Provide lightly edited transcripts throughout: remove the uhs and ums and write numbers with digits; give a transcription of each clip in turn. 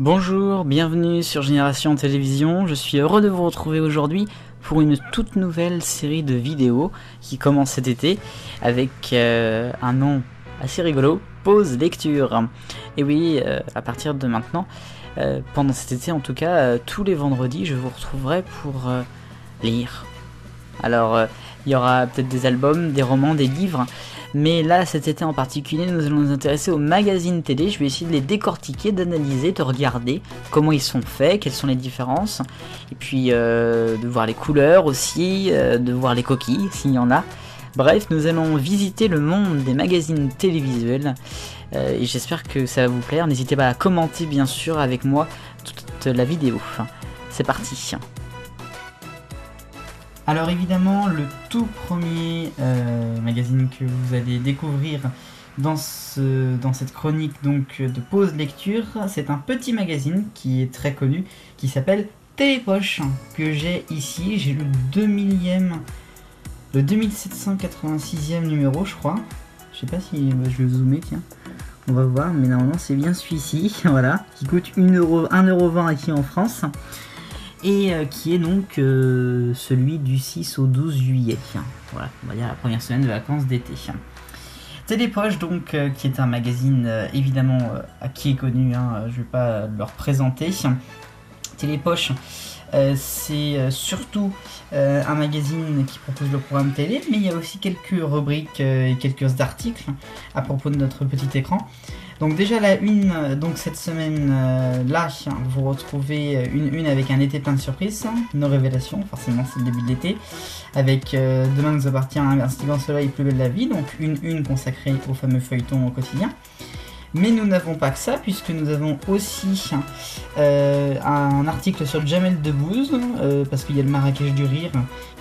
Bonjour, bienvenue sur Génération Télévision. Je suis heureux de vous retrouver aujourd'hui pour une toute nouvelle série de vidéos qui commence cet été avec un nom assez rigolo, Pause Lecture. Et oui, à partir de maintenant, pendant cet été en tout cas, tous les vendredis, je vous retrouverai pour lire. Alors, il y aura peut-être des albums, des romans, des livres. Mais là, cet été en particulier, nous allons nous intéresser aux magazines télé. Je vais essayer de les décortiquer, d'analyser, de regarder comment ils sont faits, quelles sont les différences. Et puis de voir les couleurs aussi, de voir les coquilles, s'il y en a. Bref, nous allons visiter le monde des magazines télévisuels. Et j'espère que ça va vous plaire. N'hésitez pas à commenter, bien sûr, avec moi toute la vidéo. C'est parti. Alors évidemment, le tout premier magazine que vous allez découvrir dans cette chronique donc de pause lecture, c'est un petit magazine qui est très connu, qui s'appelle Télépoche, que j'ai ici. J'ai le 2786e numéro, je crois. Je sais pas si je vais zoomer, tiens. On va voir, mais normalement c'est bien celui-ci, voilà, qui coûte 1,20€ ici en France. Et qui est donc celui du 6 au 12 juillet. Voilà, on va dire la première semaine de vacances d'été. Télépoche, donc, qui est un magazine évidemment qui est connu, je ne vais pas le représenter. Télépoche, c'est surtout un magazine qui propose le programme télé, mais il y a aussi quelques rubriques et quelques articles à propos de notre petit écran. Donc déjà la une, donc cette semaine là, vous retrouvez une avec un été plein de surprises, nos révélations, forcément c'est le début de l'été, avec Demain nous appartient, Un si grand soleil, Plus belle la vie, donc une consacrée au fameux feuilleton au quotidien. Mais nous n'avons pas que ça, puisque nous avons aussi un article sur Jamel Debbouze, parce qu'il y a le Marrakech du rire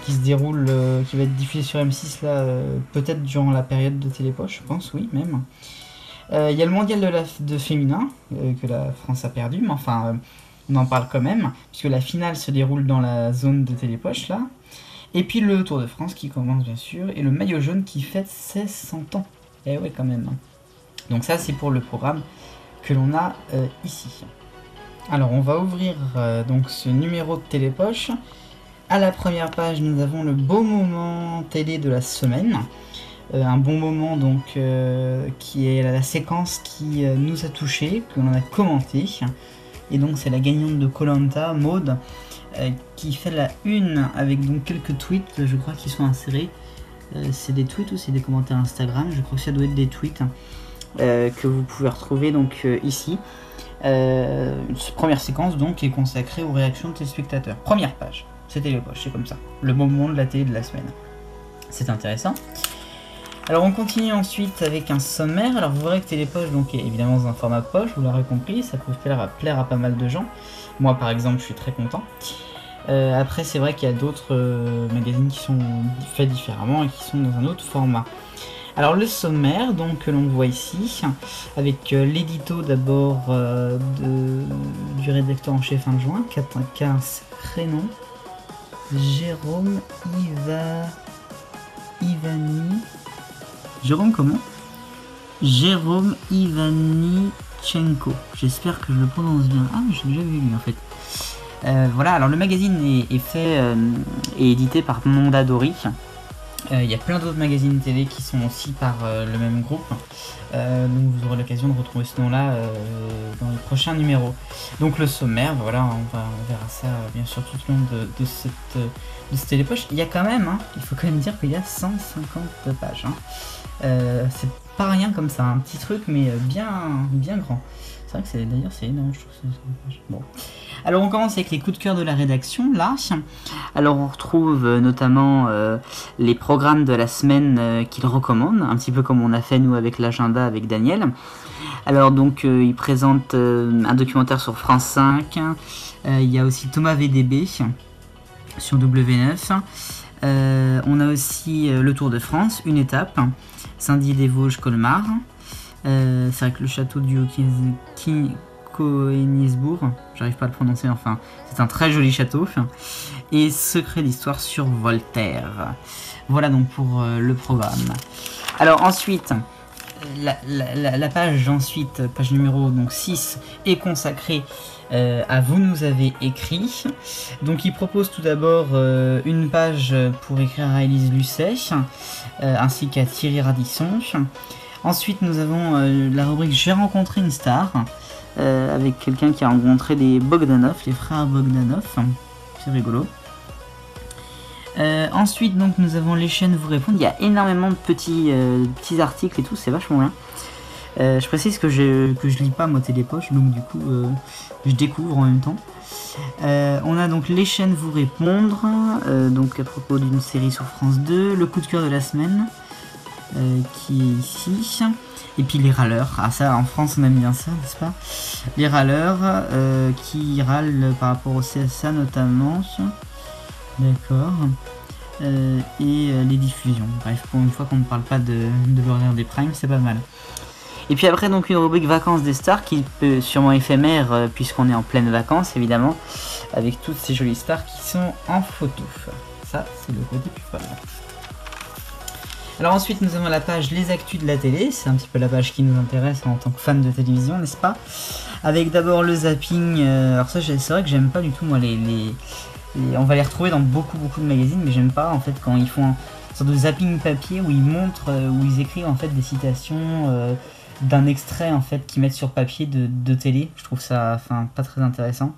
qui se déroule, qui va être diffusé sur M6 là, peut-être durant la période de Télépoche, je pense, oui même. Il y a le mondial de féminin que la France a perdu, mais enfin on en parle quand même, puisque la finale se déroule dans la zone de Télépoche là. Et puis le Tour de France qui commence bien sûr, et le maillot jaune qui fête ses 100 ans. Eh ouais quand même. Donc ça c'est pour le programme que l'on a ici. Alors on va ouvrir donc ce numéro de Télépoche. À la première page nous avons le beau moment télé de la semaine. Un bon moment donc qui est la séquence qui nous a touché, que l'on a commenté. Et donc c'est la gagnante de Koh-Lanta, Maud, qui fait la une avec donc quelques tweets, je crois, qui sont insérés. C'est des tweets ou c'est des commentaires Instagram? Je crois que ça doit être des tweets que vous pouvez retrouver donc ici. Cette première séquence donc est consacrée aux réactions de téléspectateurs. Première page, c'est Télépoche, c'est comme ça. Le bon moment de la télé de la semaine. C'est intéressant. Alors on continue ensuite avec un sommaire. Alors vous verrez que Télépoche donc est évidemment dans un format poche, vous l'aurez compris, ça peut plaire à pas mal de gens. Moi par exemple je suis très content. Après c'est vrai qu'il y a d'autres magazines qui sont faits différemment et qui sont dans un autre format. Alors le sommaire donc que l'on voit ici, avec l'édito d'abord du rédacteur en chef adjoint, qui a un sacré nom, Jérôme Ivani. Jérôme comment? Jérôme Ivanichenko. J'espère que je le prononce bien. Ah mais j'ai déjà vu lui en fait. Voilà, alors le magazine est fait et édité par Mondadori. Il y a plein d'autres magazines télé qui sont aussi par le même groupe. Donc vous aurez l'occasion de retrouver ce nom-là dans les prochains numéros. Donc le sommaire, voilà, on verra ça bien sûr tout au long de cette Télépoche. Il y a quand même, il faut quand même dire qu'il y a 150 pages. C'est pas rien comme ça, un petit truc mais bien grand. C'est vrai que c'est énorme, je trouve ça. Bon. Alors on commence avec les coups de cœur de la rédaction, là. Alors on retrouve notamment les programmes de la semaine qu'ils recommandent, un petit peu comme on a fait nous avec l'agenda avec Daniel. Alors donc il présente un documentaire sur France 5, il y a aussi Thomas VDB sur W9. On a aussi le Tour de France, une étape, Saint-Dié-des-Vosges, Colmar. C'est vrai que le château du Koenigsbourg, j'arrive pas à le prononcer, enfin, c'est un très joli château. Et Secret d'histoire sur Voltaire. Voilà donc pour le programme. Alors ensuite, la page ensuite, page numéro donc 6, est consacrée à Vous nous avez écrit. Donc il propose tout d'abord une page pour écrire à Élise Lucet, ainsi qu'à Thierry Radisson. Ensuite nous avons la rubrique J'ai rencontré une star, avec quelqu'un qui a rencontré les Bogdanov, les frères Bogdanov. C'est rigolo. Ensuite donc nous avons Les chaînes vous répondent. Il y a énormément de petits articles et tout, c'est vachement bien. Je précise que je lis pas moi Télépoche, donc du coup je découvre en même temps. On a donc Les chaînes vous répondre, donc à propos d'une série sur France 2, le coup de cœur de la semaine, qui est ici. Et puis les râleurs, ah ça en France on aime bien ça, n'est-ce pas? Les râleurs qui râlent par rapport au CSA notamment, d'accord, et les diffusions. Bref, pour une fois qu'on ne parle pas de l'horaire des primes, c'est pas mal. Et puis après donc une rubrique vacances des stars qui peut sûrement éphémère puisqu'on est en pleine vacances évidemment, avec toutes ces jolies stars qui sont en photo. Ça c'est le côté plus fun. Alors ensuite nous avons la page Les actus de la télé, c'est un petit peu la page qui nous intéresse en tant que fan de télévision, n'est-ce pas? Avec d'abord le zapping, alors ça c'est vrai que j'aime pas du tout moi on va les retrouver dans beaucoup de magazines, mais j'aime pas en fait quand ils font une sorte de zapping papier où ils montrent, où ils écrivent en fait des citations d'un extrait en fait qu'ils mettent sur papier de télé. Je trouve ça pas très intéressant.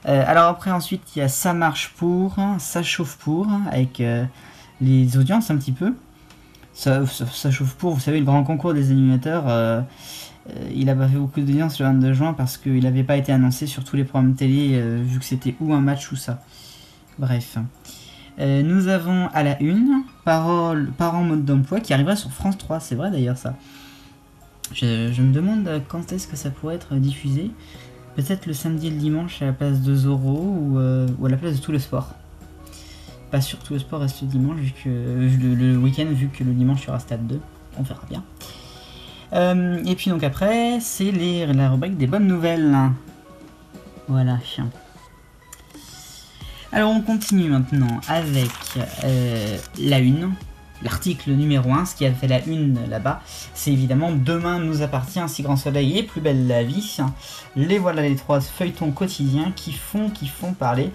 Alors après ensuite il y a Ça marche pour, Ça chauffe pour, avec les audiences un petit peu. Ça chauffe pour, vous savez, le grand concours des animateurs, il a pas fait beaucoup d'audience le 22 juin parce qu'il n'avait pas été annoncé sur tous les programmes télé, vu que c'était ou un match ou ça. Bref. Nous avons à la une, Parents mode d'emploi, qui arrivera sur France 3, c'est vrai d'ailleurs ça. Je me demande quand est-ce que ça pourrait être diffusé. Peut-être le samedi et le dimanche à la place de Zorro ou à la place de Tout le sport. Pas sûr que Tout le sport reste le dimanche, vu que le week-end, vu que le dimanche il y aura Stade 2. On verra bien. Et puis donc après, c'est la rubrique des bonnes nouvelles. Voilà. Alors on continue maintenant avec la une. L'article numéro 1, ce qui a fait la une là-bas, c'est évidemment Demain nous appartient, Si grand soleil et Plus belle la vie. Les voilà les trois feuilletons quotidiens qui font parler.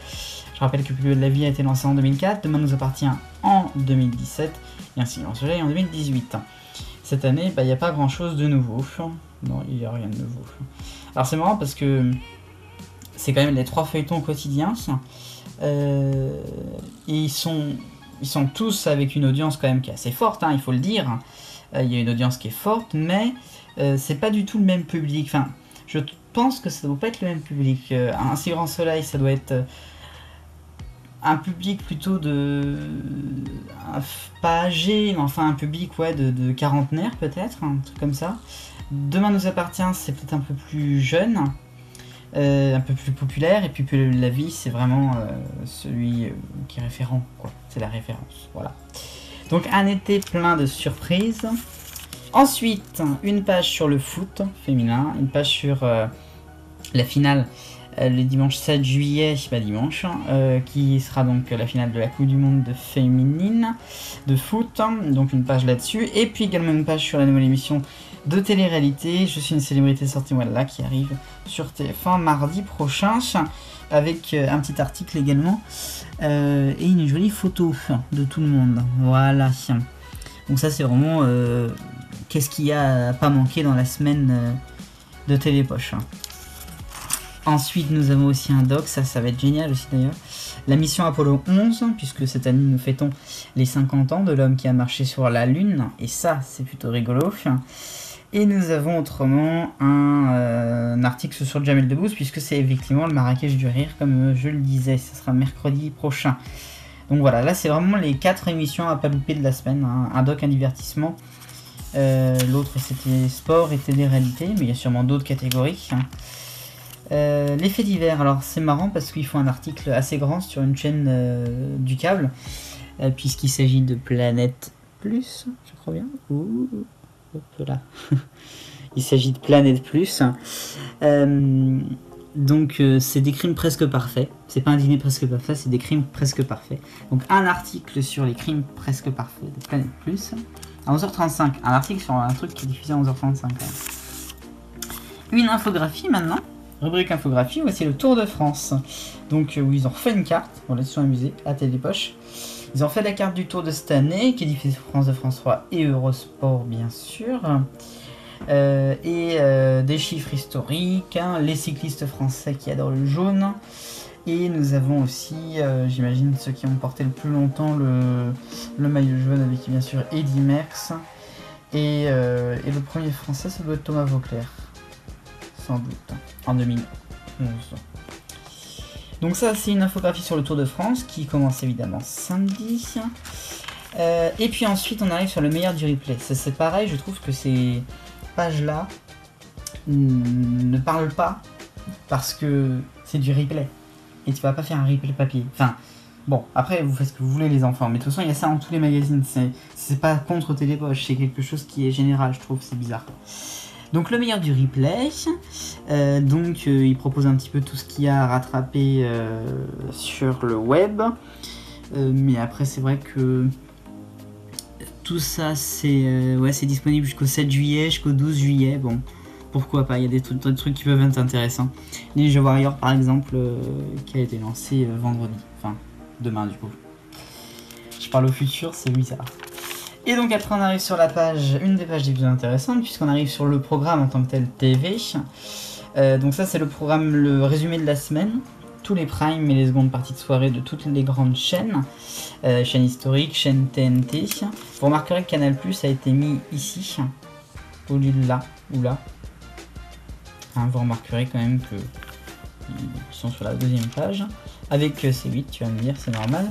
Je rappelle que Plus belle la vie a été lancé en 2004, Demain nous appartient en 2017 et Ainsi grand soleil en 2018. Cette année, il n'y a pas grand chose de nouveau. Non, il n'y a rien de nouveau. Alors c'est marrant parce que c'est quand même les trois feuilletons quotidiens. Et ils sont tous avec une audience quand même qui est assez forte, il faut le dire. Il y a une audience qui est forte, mais c'est pas du tout le même public. Enfin, je pense que ça doit pas être le même public. Ainsi grand soleil, ça doit être un public plutôt pas âgé, mais enfin un public de quarantenaire peut-être, un truc comme ça. Demain nous appartient, c'est peut-être un peu plus jeune, un peu plus populaire, et puis la vie c'est vraiment celui qui est référent, quoi. C'est la référence, voilà. Donc un été plein de surprises. Ensuite, une page sur le foot féminin, une page sur la finale le dimanche 7 juillet, dimanche, qui sera donc la finale de la Coupe du Monde de féminine de foot, donc une page là-dessus, et puis également une page sur la nouvelle émission de télé-réalité, Je suis une célébrité, sortez-moi de là, qui arrive sur TF1 mardi prochain, avec un petit article également, et une jolie photo de tout le monde, voilà. Donc ça c'est vraiment qu'est-ce qu'il y a à pas manquer dans la semaine de Télépoche. Ensuite, nous avons aussi un doc, ça va être génial aussi d'ailleurs. La mission Apollo 11, puisque cette année nous fêtons les 50 ans de l'homme qui a marché sur la Lune, et ça, c'est plutôt rigolo. Et nous avons autrement un article sur Jamel Debbouze, puisque c'est effectivement le Marrakech du Rire, comme je le disais, ça sera mercredi prochain. Donc voilà, là c'est vraiment les 4 émissions à pas louper de la semaine, un doc, un divertissement. L'autre c'était sport et télé-réalité, mais il y a sûrement d'autres catégories. Les faits divers, alors c'est marrant parce qu'ils font un article assez grand sur une chaîne du câble, puisqu'il s'agit de Planète Plus, je crois bien. Ouh, hop là. Il s'agit de Planète Plus. Donc c'est des crimes presque parfaits. C'est pas un dîner presque parfait, c'est des crimes presque parfaits. Donc un article sur les crimes presque parfaits de Planète Plus. À 11h35, un article sur un truc qui est diffusé à 11h35 quand même. Une infographie maintenant, rubrique infographie, voici le Tour de France. Donc où ils ont refait une carte, bon là ils se sont amusés, à Télépoche. Ils ont fait la carte du Tour de cette année, qui est diffusée sur France 2, France 3 et Eurosport bien sûr. Des chiffres historiques, hein, les cyclistes français qui adorent le jaune. Et nous avons aussi, j'imagine, ceux qui ont porté le plus longtemps le maillot jaune avec bien sûr Eddy Merckx. Et le premier français, ça doit être Thomas Voeckler. Sans doute, en 2011. Donc ça, c'est une infographie sur le Tour de France qui commence évidemment samedi. Et puis ensuite, on arrive sur le meilleur du replay. C'est pareil, je trouve que ces pages-là ne parlent pas parce que c'est du replay. Et tu vas pas faire un replay papier. Enfin, bon, après, vous faites ce que vous voulez les enfants. Mais de toute façon, il y a ça dans tous les magazines. C'est pas contre Télépoche, c'est quelque chose qui est général, je trouve, c'est bizarre. Donc le meilleur du replay, il propose un petit peu tout ce qu'il y a à rattraper sur le web, mais après c'est vrai que tout ça c'est disponible jusqu'au 7 juillet, jusqu'au 12 juillet, bon pourquoi pas, il y a des trucs qui peuvent être intéressants. Ninja Warrior par exemple, qui a été lancé vendredi, enfin demain du coup. Je parle au futur, c'est bizarre. Et donc après on arrive sur la page, une des pages les plus intéressantes, puisqu'on arrive sur le programme en tant que tel TV. Donc ça c'est le programme, le résumé de la semaine, tous les primes et les secondes parties de soirée de toutes les grandes chaînes, chaînes historiques, chaînes TNT. Vous remarquerez que Canal+ a été mis ici, au lieu de là, ou là. Hein, vous remarquerez quand même que ils sont sur la deuxième page. Avec C8, tu vas me dire, c'est normal.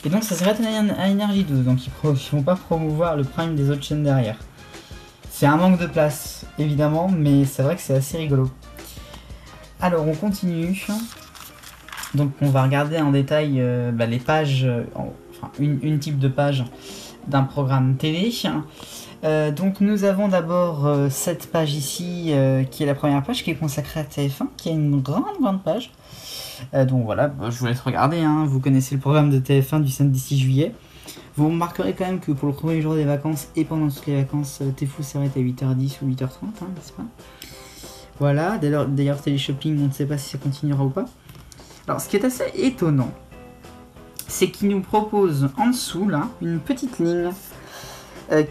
Et donc ça s'arrête à Énergie 12, donc ils vont pas promouvoir le prime des autres chaînes derrière. C'est un manque de place, évidemment, mais c'est vrai que c'est assez rigolo. Alors on continue. Donc on va regarder en détail les pages, une type de page d'un programme télé. Donc nous avons d'abord cette page ici, qui est la première page, qui est consacrée à TF1, qui est une grande page. Donc voilà, je vous laisse regarder, hein. Vous connaissez le programme de TF1 du samedi 6 juillet. Vous remarquerez quand même que pour le premier jour des vacances et pendant toutes les vacances, T'es fou s'arrête à 8h10 ou 8h30, hein, n'est-ce pas? Voilà, d'ailleurs Téléshopping, on ne sait pas si ça continuera ou pas. Alors ce qui est assez étonnant, c'est qu'il nous propose en dessous là, une petite ligne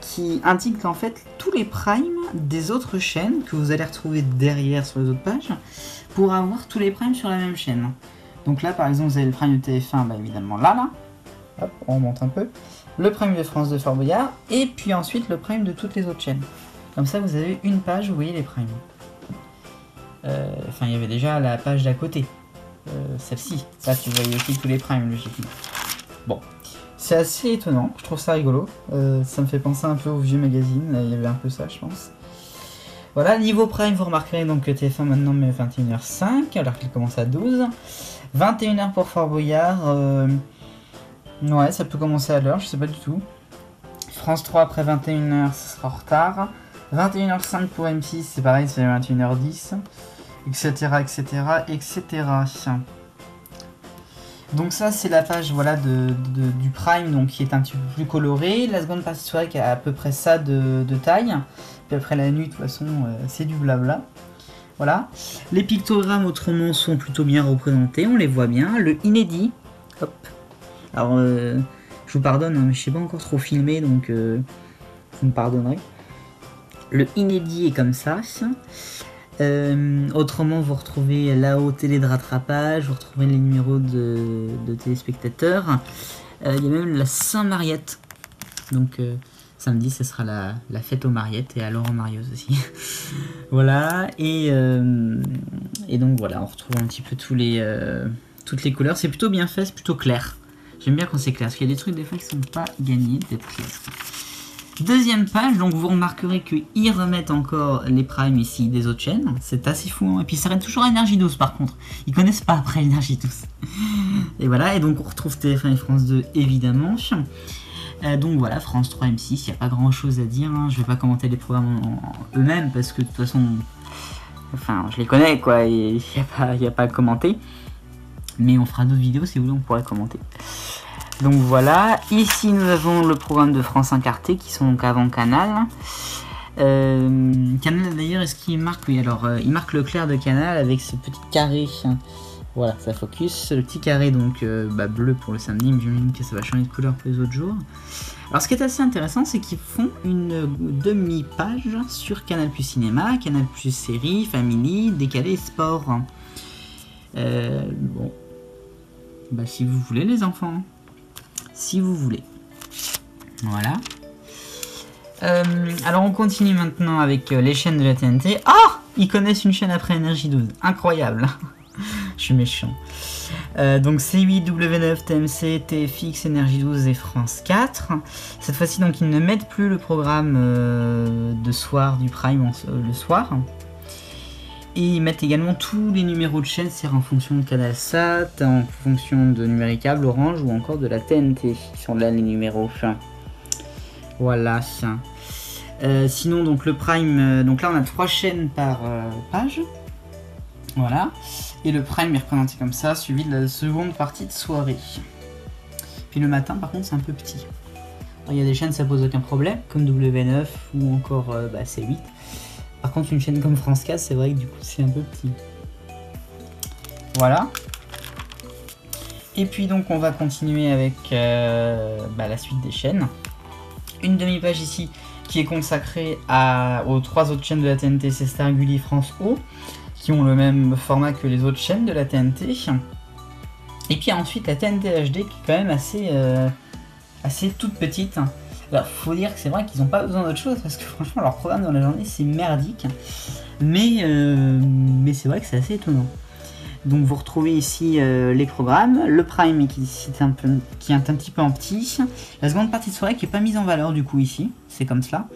qui indique qu'en fait tous les primes des autres chaînes que vous allez retrouver derrière sur les autres pages pour avoir tous les primes sur la même chaîne. Donc là par exemple vous avez le prime de TF1, évidemment là, hop, on remonte un peu, le prime de France 2 Fort Boyard, et puis ensuite le prime de toutes les autres chaînes. Comme ça vous avez une page où vous voyez les primes. Enfin il y avait déjà la page d'à côté, celle-ci, là tu voyais aussi tous les primes logiquement. Bon. C'est assez étonnant, je trouve ça rigolo, ça me fait penser un peu aux vieux magazines, il y avait un peu ça je pense. Voilà, niveau prime, vous remarquerez donc que TF1 maintenant met 21h05, alors qu'il commence à 12. 21h pour Fort Boyard, ouais ça peut commencer à l'heure, je sais pas du tout. France 3 après 21h, ce sera en retard. 21h05 pour M6, c'est pareil, c'est 21h10, etc. Donc ça c'est la page voilà, du prime donc, qui est un petit peu plus colorée. La seconde partie de soirée qui a à peu près ça de taille. Puis après la nuit de toute façon c'est du blabla. Voilà. Les pictogrammes autrement sont plutôt bien représentés, on les voit bien. Le inédit, hop. Alors je vous pardonne, hein, mais je sais pas encore trop filmer donc vous me pardonnerez. Le inédit est comme ça. Autrement vous retrouvez là-haut télé de rattrapage, vous retrouvez les numéros de téléspectateurs. Il y a même la Saint-Mariette. Donc samedi ce sera la fête aux Mariettes et à Laurent Marioz aussi. Voilà, et donc voilà, on retrouve un petit peu toutes les couleurs. C'est plutôt bien fait, c'est plutôt clair. J'aime bien quand c'est clair, parce qu'il y a des trucs des fois qui sont pas gagnés d'être clairs. Deuxième page, donc vous remarquerez qu'ils remettent encore les primes ici des autres chaînes. C'est assez fou, hein. Et puis ça s'arrête toujours à Énergie 12 par contre. Ils connaissent pas après Énergie 12. Et voilà, et donc on retrouve TF1 et France 2 évidemment. Donc voilà, France 3, M6, il n'y a pas grand chose à dire, hein. Je vais pas commenter les programmes en eux-mêmes parce que de toute façon, enfin je les connais quoi, et il n'y a pas à commenter. Mais on fera d'autres vidéos si vous voulez, on pourrait commenter. Donc voilà, ici nous avons le programme de France Incarté qui sont donc avant Canal. Canal d'ailleurs, est-ce qu'il marque? Oui, alors il marque le clair de Canal avec ce petit carré. Voilà, ça focus. Le petit carré donc bleu pour le samedi, mais j'imagine que ça va changer de couleur pour les autres jours. Alors ce qui est assez intéressant, c'est qu'ils font une demi-page sur Canal Plus Cinéma, Canal Plus Série, Family, Décalé Sport. Bon, si vous voulez les enfants, si vous voulez. Voilà. Alors on continue maintenant avec les chaînes de la TNT. Ah, ils connaissent une chaîne après Énergie 12, incroyable. Je suis méchant. Donc C8, W9, TMC, TFX, Énergie 12 et France 4. Cette fois-ci donc ils ne mettent plus le programme de soir du Prime le soir. Et ils mettent également tous les numéros de chaîne, c'est en fonction de CanalSat, en fonction de Numéricable, Orange ou encore de la TNT. Ils sont là les numéros. Voilà. Sinon donc le Prime, donc là on a 3 chaînes par page. Voilà. Et le Prime est représenté comme ça, suivi de la seconde partie de soirée. Puis le matin, par contre, c'est un peu petit. Alors, il y a des chaînes, ça pose aucun problème, comme W9 ou encore C8. Par contre, une chaîne comme France 4, c'est vrai que du coup, c'est un peu petit. Voilà. Et puis donc, on va continuer avec la suite des chaînes. Une demi-page ici qui est consacrée aux 3 autres chaînes de la TNT, c'est Star Gulli, France O, qui ont le même format que les autres chaînes de la TNT. Et puis ensuite la TNT HD qui est quand même assez toute petite. Alors faut dire que c'est vrai qu'ils n'ont pas besoin d'autre chose parce que franchement leur programme dans la journée c'est merdique. Mais c'est vrai que c'est assez étonnant. Donc vous retrouvez ici les programmes, le Prime qui est un petit peu en petit, la seconde partie de soirée qui n'est pas mise en valeur du coup ici, c'est comme cela.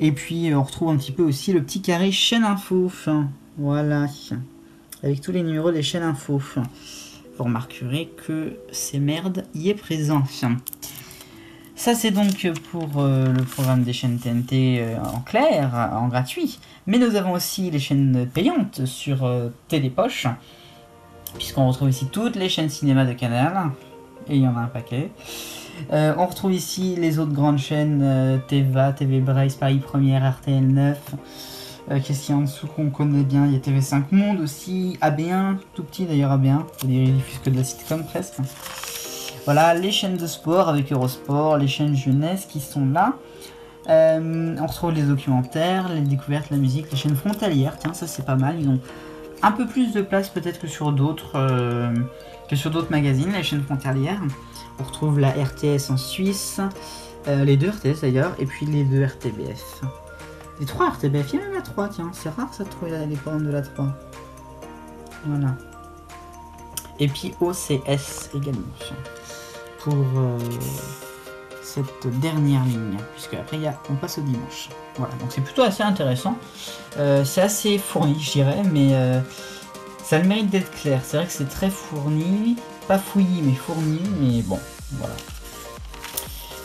Et puis on retrouve un petit peu aussi le petit carré chaîne info. Voilà, avec tous les numéros des chaînes info. Vous remarquerez que c'est merde y est présent. Ça c'est donc pour le programme des chaînes TNT en clair, en gratuit. Mais nous avons aussi les chaînes payantes sur Télépoche, puisqu'on retrouve ici toutes les chaînes cinéma de Canal, et il y en a un paquet. On retrouve ici les autres grandes chaînes, TVA, TV Brace, Paris Première, RTL 9. Qu'est-ce qu'il y a en dessous qu'on connaît bien? Il y a TV5 Monde aussi, AB1, tout petit d'ailleurs AB1, on dirait qu'il diffuse que de la sitcom presque. Voilà, les chaînes de sport avec Eurosport, les chaînes jeunesse qui sont là. On retrouve les documentaires, les découvertes, la musique, les chaînes frontalières, tiens ça c'est pas mal, ils ont un peu plus de place peut-être que sur d'autres magazines, les chaînes frontalières. On retrouve la RTS en Suisse, les 2 RTS d'ailleurs, et puis les 2 RTBF. Les 3 RTBF, il y en a la 3, tiens, c'est rare ça de trouver les programmes de la 3. Voilà. Et puis OCS également, pour cette dernière ligne, puisque après on passe au dimanche. Voilà, donc c'est plutôt assez intéressant. C'est assez fourni, je dirais, mais ça a le mérite d'être clair. C'est vrai que c'est très fourni, pas fouillis, mais fourni, mais bon, voilà.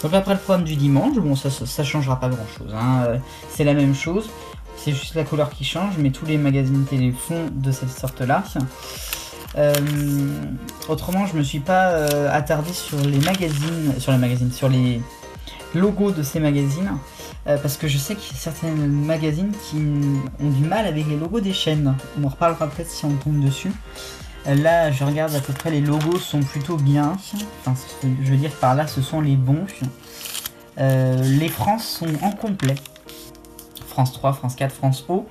Donc après le programme du dimanche, bon ça changera pas grand chose, hein. C'est la même chose, c'est juste la couleur qui change, mais tous les magazines télé font de cette sorte là. Autrement je me suis pas attardé sur les logos de ces magazines, parce que je sais qu'il y a certains magazines qui ont du mal avec les logos des chaînes, on en reparlera peut-être si on tombe dessus. Là je regarde à peu près, les logos sont plutôt bien, enfin je veux dire par là ce sont les bons. Les France sont en complet, France 3, France 4, France O.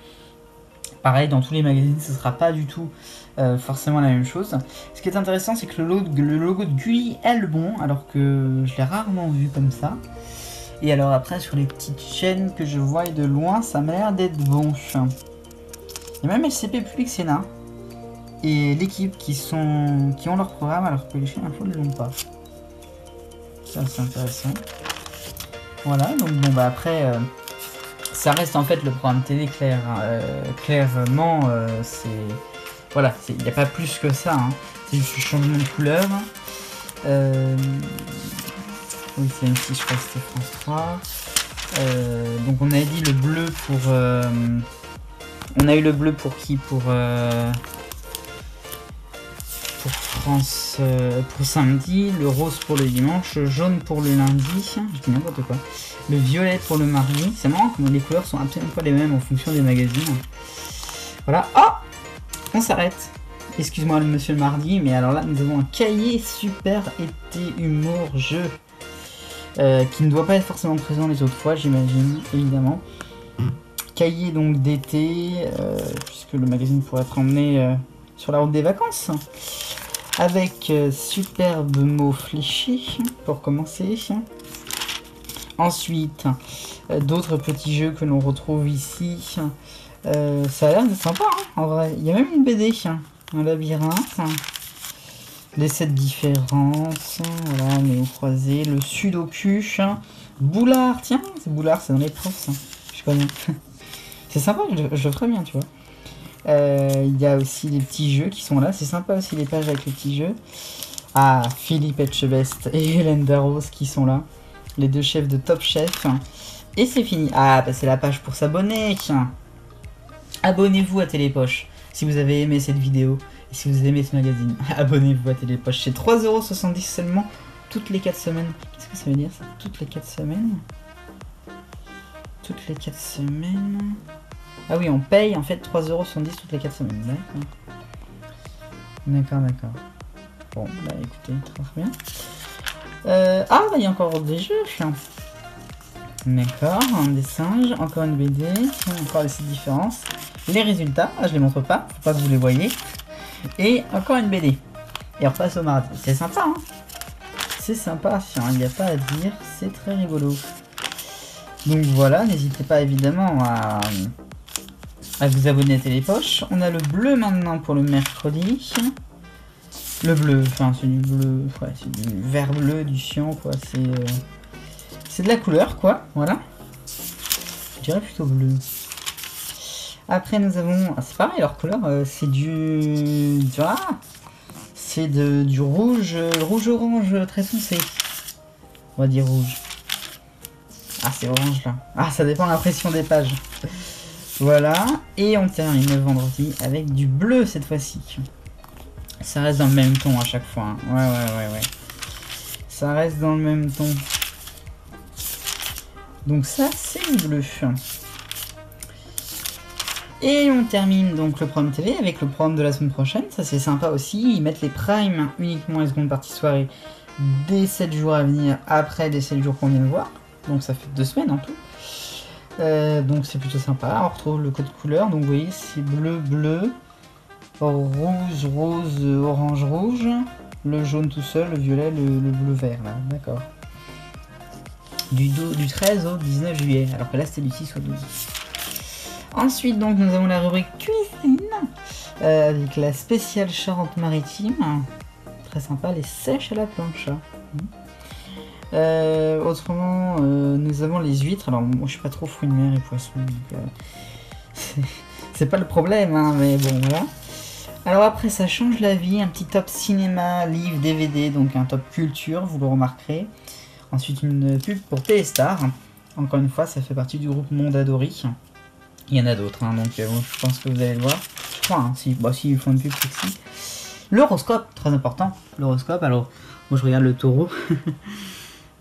Pareil dans tous les magazines ce sera pas du tout forcément la même chose. Ce qui est intéressant c'est que le logo de Gulli est le bon, alors que je l'ai rarement vu comme ça. Et alors après sur les petites chaînes que je vois de loin ça m'a l'air d'être bon. Et même LCP Public Sénat et l'équipe qui ont leur programme alors que les chaînes info ne l'ont pas. Ça c'est intéressant. Voilà, donc bon bah après ça reste en fait le programme télé clairement c'est voilà, il n'y a pas plus que ça, hein. C'est juste le changement de couleur. Oui c'est M6, je crois que c'était France 3. Donc on avait dit le bleu pour on a eu le bleu pour qui, pour France pour samedi, le rose pour le dimanche, le jaune pour le lundi, je dis n'importe quoi, le violet pour le mardi. C'est marrant comment les couleurs sont absolument pas les mêmes en fonction des magazines. Voilà. Oh, on s'arrête. Excuse-moi monsieur le mardi, mais alors là nous avons un cahier super été humour jeu qui ne doit pas être forcément présent les autres fois, j'imagine, évidemment. Cahier donc d'été, puisque le magazine pourrait être emmené sur la route des vacances, avec superbe mots fléchis pour commencer. Ensuite, d'autres petits jeux que l'on retrouve ici. Ça a l'air d'être sympa, hein, en vrai. Il y a même une BD, un labyrinthe, les 7 différences, voilà, Néo croisé, le sudoku, Boulard, tiens, c'est Boulard, c'est dans les profs, ça. Je connais. C'est sympa, je le ferais bien, tu vois. Il y a aussi les petits jeux qui sont là, c'est sympa aussi les pages avec les petits jeux. Ah, Philippe Etchebest et Hélène Darroze qui sont là, les deux chefs de Top Chef. Et c'est fini. Ah, bah c'est la page pour s'abonner. Abonnez-vous à Télépoche si vous avez aimé cette vidéo et si vous aimez ce magazine. Abonnez-vous à Télépoche, c'est 3,70 € seulement toutes les 4 semaines. Qu'est-ce que ça veut dire ça? Toutes les 4 semaines? Toutes les 4 semaines. Ah oui, on paye en fait 3,70 € toutes les 4 semaines. D'accord. D'accord. Bon, bah écoutez, très bien. Ah, il y a encore des jeux. D'accord, des singes, encore une BD, encore les 7 différences. Les résultats, je les montre pas, faut pas que vous les voyez. Et encore une BD. Et on repasse au mardi. C'est sympa, hein? C'est sympa, il n'y a pas à dire, c'est très rigolo. Donc voilà, n'hésitez pas évidemment à vous abonner à Télépoche. On a le bleu maintenant pour le mercredi. Le bleu, enfin c'est du bleu, ouais, c'est du vert bleu, du cyan, quoi. C'est de la couleur, quoi, voilà. Je dirais plutôt bleu. Après nous avons, ah, c'est pareil, leur couleur, c'est du rouge, rouge-orange très foncé. On va dire rouge. Ah, c'est orange là. Ah, ça dépend de l'impression des pages. Voilà, et on termine le vendredi avec du bleu cette fois-ci. Ça reste dans le même ton à chaque fois, hein. Ouais. Ça reste dans le même ton. Donc ça, c'est le bleu. Et on termine donc le programme télé avec le programme de la semaine prochaine. Ça, c'est sympa aussi. Ils mettent les primes uniquement les secondes parties soirée des 7 jours à venir après les 7 jours qu'on vient de voir. Donc ça fait 2 semaines en tout. Donc c'est plutôt sympa. On retrouve le code couleur. Donc vous voyez, c'est bleu, bleu, rouge, rose, orange, rouge, le jaune tout seul, le violet, le bleu, vert là. D'accord. Du 13 au 19 juillet. Alors que là c'était du 6 au 12. Ensuite donc nous avons la rubrique cuisine avec la spéciale Charente-Maritime. Très sympa, les sèches à la planche. Autrement, nous avons les huîtres. Alors, moi je suis pas trop fruits de mer et poissons, donc c'est pas le problème, hein, mais bon, voilà. Alors, après, ça change la vie. Un petit top cinéma, livre, DVD, donc un top culture, vous le remarquerez. Ensuite, une pub pour Téléstar. Encore une fois, ça fait partie du groupe Mondadori. Il y en a d'autres, hein, donc je pense que vous allez le voir. Je crois, hein, si ils font une pub sexy. L'horoscope, très important. L'horoscope, alors, moi je regarde le taureau.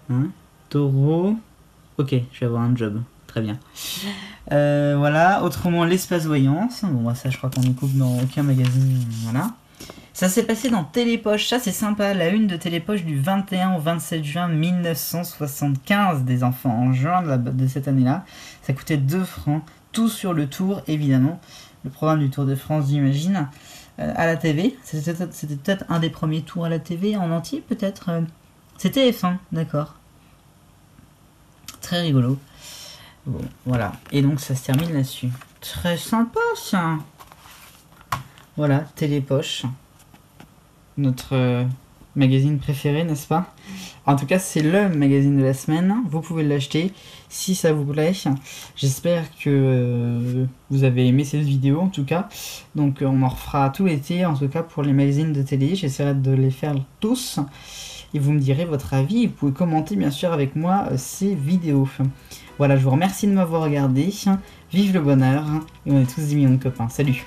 Hein, taureau. Ok, je vais avoir un job. Très bien. Voilà. Autrement, l'espace voyance. Bon, ça, je crois qu'on y coupe dans aucun magazine. Voilà. Ça s'est passé dans Télépoche. Ça, c'est sympa. La une de Télépoche du 21 au 27 juin 1975 des enfants en juin de cette année-là. Ça coûtait 2 francs. Tout sur le tour, évidemment. Le programme du Tour de France, j'imagine. À la TV. C'était peut-être un des premiers tours à la TV en entier, peut-être. C'était F1, d'accord. Très rigolo. Bon, voilà. Et donc ça se termine là-dessus. Très sympa ça. Voilà, Télépoche. Notre magazine préféré, n'est-ce pas? En tout cas, c'est le magazine de la semaine. Vous pouvez l'acheter si ça vous plaît. J'espère que vous avez aimé cette vidéo en tout cas. Donc on en refera tout l'été, en tout cas pour les magazines de télé. J'essaierai de les faire tous. Et vous me direz votre avis. Et vous pouvez commenter bien sûr avec moi ces vidéos. Voilà, je vous remercie de m'avoir regardé. Vive le bonheur. Et on est tous des millions de copains. Salut!